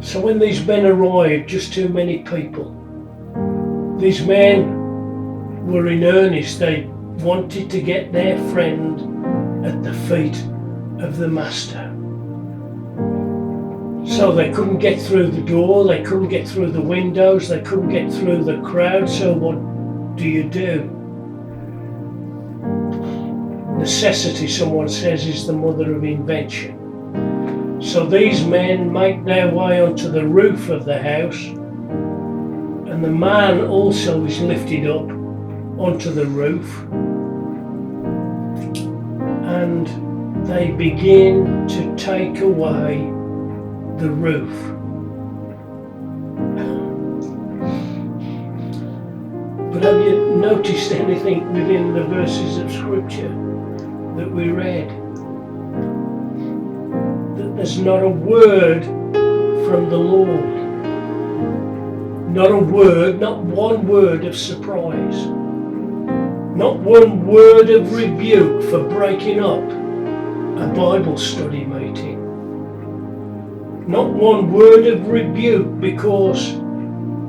So when these men arrived, just too many people. These men were in earnest. They wanted to get their friend at the feet of the Master. So they couldn't get through the door, they couldn't get through the windows, they couldn't get through the crowd. So what do? Necessity, someone says, is the mother of invention. So these men make their way onto the roof of the house, and the man also is lifted up onto the roof, and they begin to take away the roof. But have you noticed anything within the verses of Scripture that we read? That there's not a word from the Lord. Not a word, not one word of surprise. Not one word of rebuke for breaking up a Bible study meeting. Not one word of rebuke because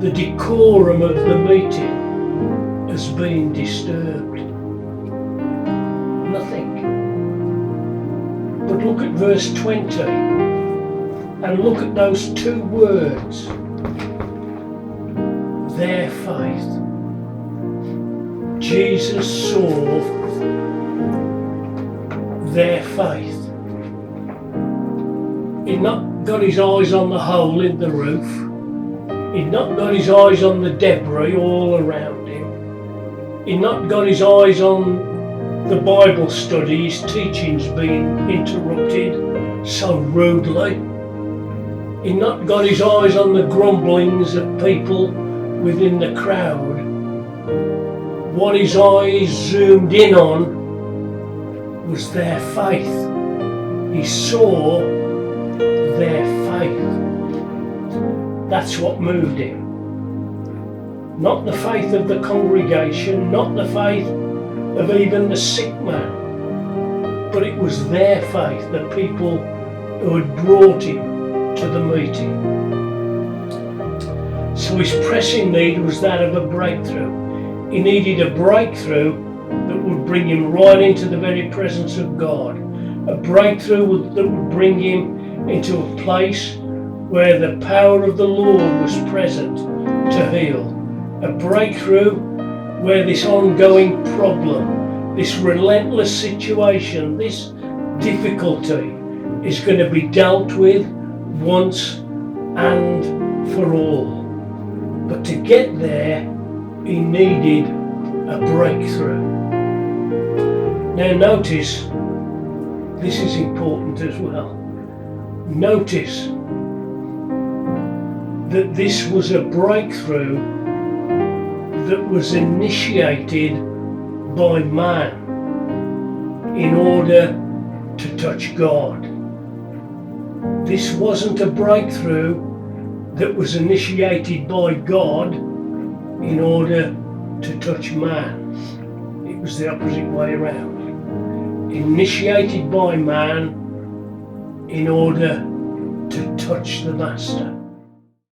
the decorum of the meeting has been disturbed. Nothing. But look at verse 20 and look at those two words. Their faith. Jesus saw their faith. He'd not got his eyes on the hole in the roof. He'd not got his eyes on the debris all around him. He'd not got his eyes on the Bible study, his teachings being interrupted so rudely. He'd not got his eyes on the grumblings of people within the crowd. What his eyes zoomed in on was their faith. He saw their faith. That's what moved him. Not the faith of the congregation, not the faith of even the sick man, but it was their faith, the people who had brought him to the meeting. So his pressing need was that of a breakthrough. He needed a breakthrough that would bring him right into the very presence of God. A breakthrough that would bring him into a place where the power of the Lord was present to heal. A breakthrough where this ongoing problem, this relentless situation, this difficulty is going to be dealt with once and for all. But to get there, he needed a breakthrough. Now notice, this is important as well. Notice that this was a breakthrough that was initiated by man in order to touch God. This wasn't a breakthrough that was initiated by God in order to touch man. It was the opposite way around. Initiated by man in order to touch the Master.